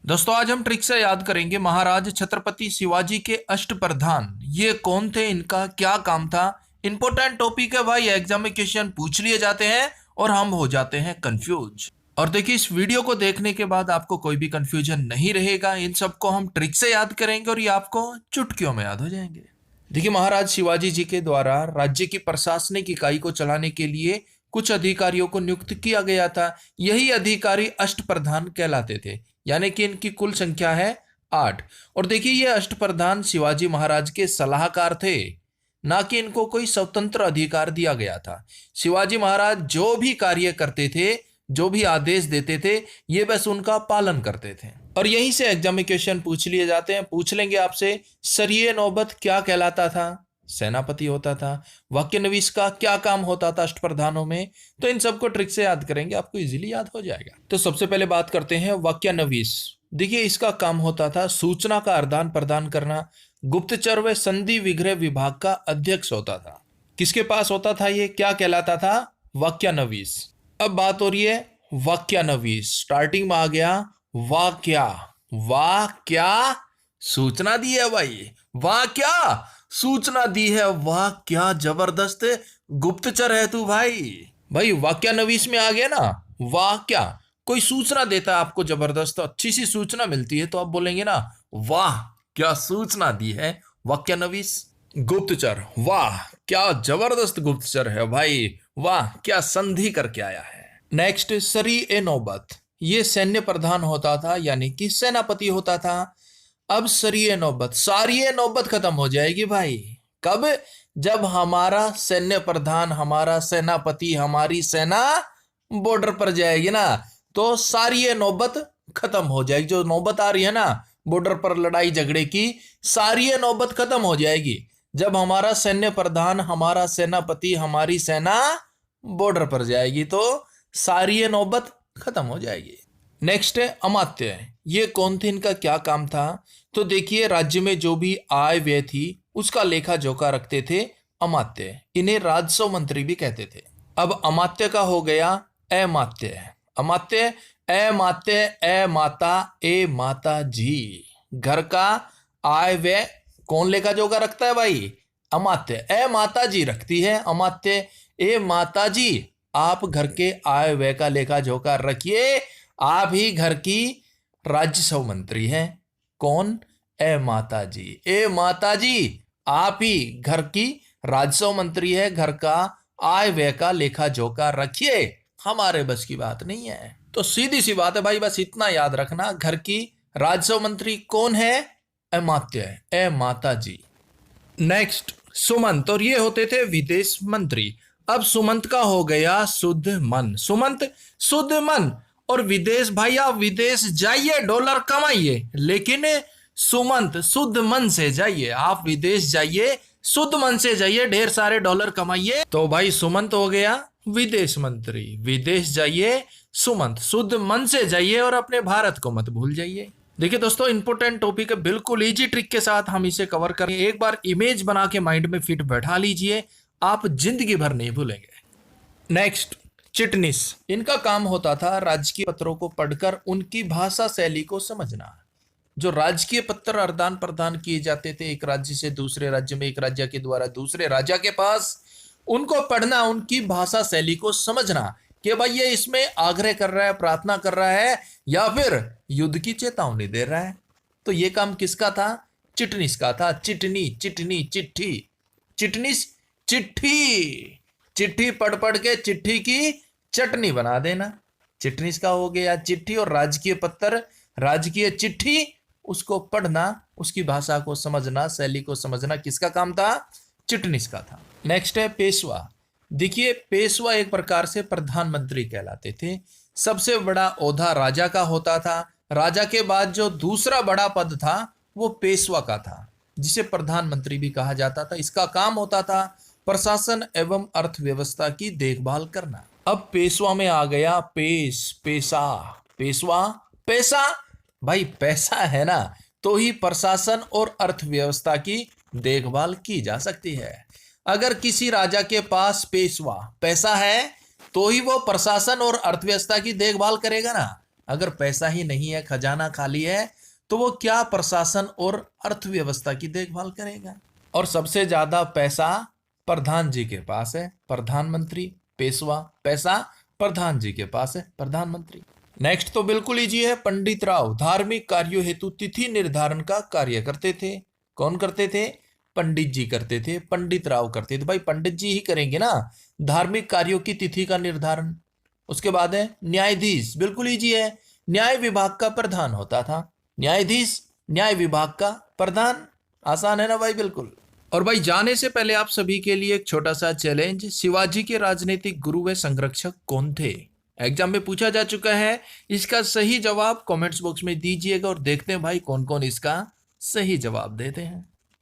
दोस्तों आज हम ट्रिक से याद करेंगे महाराज छत्रपति शिवाजी के अष्टप्रधान ये कौन थे, इनका क्या काम था। इंपॉर्टेंट टॉपिक है भाई, एग्जाम में क्वेश्चन पूछ लिए जाते हैं और हम हो जाते हैं कंफ्यूज। और देखिए इस वीडियो को देखने के बाद आपको कोई भी कंफ्यूजन नहीं रहेगा। इन सबको हम ट्रिक से याद करेंगे और ये आपको चुटकियों में याद हो जाएंगे। देखिए महाराज शिवाजी जी के द्वारा राज्य की प्रशासनिक इकाई को चलाने के लिए कुछ अधिकारियों को नियुक्त किया गया था। यही अधिकारी अष्टप्रधान कहलाते थे, यानी कि इनकी कुल संख्या है 8। और देखिए ये अष्टप्रधान शिवाजी महाराज के सलाहकार थे, ना कि इनको कोई स्वतंत्र अधिकार दिया गया था। शिवाजी महाराज जो भी कार्य करते थे, जो भी आदेश देते थे, ये बस उनका पालन करते थे। और यहीं से एग्जाम में क्वेश्चन पूछ लिए जाते हैं। पूछ लेंगे आपसे, सरिये नौबत क्या कहलाता था? सेनापति होता था। वाक्यनवीस का क्या काम होता था अष्टप्रधानों में? तो इन सबको ट्रिक से याद करेंगे, आपको इजीली याद हो जाएगा। तो सबसे पहले बात करते हैं वाक्यनवीस। देखिए इसका काम होता था सूचना का आदान प्रदान करना। गुप्तचर व संधि विग्रह विभाग का अध्यक्ष होता था। किसके पास होता था ये? क्या कहलाता था? वाक्यनवीस। अब बात हो रही है वाक्यनवीस। स्टार्टिंग में आ गया वाक्या। वाह क्या सूचना दी है भाई, वाह क्या सूचना दी है, वाह क्या जबरदस्त गुप्तचर है तू भाई। भाई वाक्यानवीस में आ गया ना, वाह क्या कोई सूचना देता है आपको, जबरदस्त अच्छी सी सूचना मिलती है, तो आप बोलेंगे ना वाह क्या सूचना दी है वाक्यानवीस। गुप्तचर, वाह क्या जबरदस्त गुप्तचर है भाई, वाह क्या संधि करके आया है। नेक्स्ट सरी ए नौबत। ये सैन्य प्रधान होता था, यानी कि सेनापति होता था। अब सरिये नौबत, सारी नौबत खत्म हो जाएगी भाई। कब? जब हमारा सैन्य प्रधान, हमारा सेनापति, हमारी सेना बॉर्डर पर जाएगी ना, तो सारी नौबत खत्म हो जाएगी। जो नौबत आ रही है ना बॉर्डर पर लड़ाई झगड़े की, सारी नौबत खत्म हो जाएगी जब हमारा सैन्य प्रधान, हमारा सेनापति, हमारी सेना बॉर्डर पर जाएगी, तो सारी नौबत खत्म हो जाएगी। नेक्स्ट है अमात्य। ये कौन थे, इनका क्या काम था? तो देखिए राज्य में जो भी आय व्यय थी उसका लेखा जोखा रखते थे अमात्य। इन्हें राजस्व मंत्री भी कहते थे। अब अमात्य का हो गया अमात्य। अमात्य, अमात्य, ए माता, ए माता जी। घर का आय व्यय कौन लेखा जोखा रखता है भाई? अमात्य। ए माता जी रखती है अमात्य। ए माता जी आप घर के आय व्यय का लेखा जोखा रखिए, आप ही घर की राजस्व मंत्री हैं। कौन? ए माता जी। ए माता जी आप ही घर की राजस्व मंत्री है, घर का आय व्यय का लेखा जोखा रखिए, हमारे बस की बात नहीं है। तो सीधी सी बात है भाई, बस इतना याद रखना, घर की राजस्व मंत्री कौन है? अमात्य है, ए माता जी। नेक्स्ट सुमंत, और ये होते थे विदेश मंत्री। अब सुमंत का हो गया शुद्ध मन। सुमंत शुद्ध मन, और विदेश, भाई आप विदेश जाइए डॉलर कमाइए, लेकिन सुमंत शुद्ध मन से जाइए। आप विदेश जाइए शुद्ध मन से जाइए, ढेर सारे डॉलर कमाइए। तो भाई सुमंत हो गया विदेश मंत्री। विदेश जाइए सुमंत, शुद्ध मन से जाइए और अपने भारत को मत भूल जाइए। देखिए दोस्तों इंपॉर्टेंट टॉपिक है, बिल्कुल इजी ट्रिक के साथ हम इसे कवर करें। एक बार इमेज बना के माइंड में फिट बैठा लीजिए, आप जिंदगी भर नहीं भूलेंगे। नेक्स्ट चिटनिस। इनका काम होता था राजकीय पत्रों को पढ़कर उनकी भाषा शैली को समझना। जो राजकीय पत्र आदान प्रदान किए जाते थे एक राज्य से दूसरे राज्य में, एक राज्य के द्वारा दूसरे राज्य के पास, उनको पढ़ना, उनकी भाषा शैली को समझना कि भाई ये इसमें आग्रह कर रहा है, प्रार्थना कर रहा है, या फिर युद्ध की चेतावनी दे रहा है। तो ये काम किसका था? चिटनिस का था। चिटनी, चिटनी, चिट्ठी, चिटनिस चिट्ठी। चिट्ठी पढ़ पढ़ के चिट्ठी की चटनी बना देना। चिटनिस का हो गया चिट्ठी, और राजकीय पत्र, राजकीय चिट्ठी, उसको पढ़ना, उसकी भाषा को समझना, शैली को समझना, किसका काम था? चिटनिस का था। नेक्स्ट है पेशवा। देखिए पेशवा एक प्रकार से प्रधानमंत्री कहलाते थे। सबसे बड़ा ओहदा राजा का होता था। राजा के बाद जो दूसरा बड़ा पद था वो पेशवा का था, जिसे प्रधानमंत्री भी कहा जाता था। इसका काम होता था प्रशासन एवं अर्थव्यवस्था की देखभाल करना। अब पेशवा में आ गया पेश, पेशा। पेशवा, पैसा, भाई पैसा है ना तो ही प्रशासन और अर्थव्यवस्था की देखभाल की जा सकती है। अगर किसी राजा के पास पेशवा, पैसा है, तो ही वो प्रशासन और अर्थव्यवस्था की देखभाल करेगा ना। अगर पैसा ही नहीं है, खजाना खाली है, तो वो क्या प्रशासन और अर्थव्यवस्था की देखभाल करेगा। और सबसे ज्यादा पैसा प्रधान जी के पास है, प्रधानमंत्री। पेशवा पैसा प्रधान जी के पास है, प्रधानमंत्री। नेक्स्ट तो बिल्कुल इजी है। पंडित राव धार्मिक कार्यों हेतु तिथि निर्धारण का कार्य करते थे। कौन करते थे? पंडित जी करते थे, पंडित राव करते थे। भाई पंडित जी ही करेंगे ना धार्मिक कार्यों की तिथि का निर्धारण। उसके बाद है न्यायाधीश, बिल्कुल इजी है। न्याय विभाग का प्रधान होता था न्यायाधीश, न्याय विभाग का प्रधान। आसान है ना भाई, बिल्कुल। और भाई जाने से पहले आप सभी के लिए एक छोटा सा चैलेंज, शिवाजी के राजनीतिक गुरु व संरक्षक कौन थे? एग्जाम में पूछा जा चुका है। इसका सही जवाब कमेंट्स बॉक्स में दीजिएगा और देखते हैं भाई कौन कौन इसका सही जवाब देते हैं।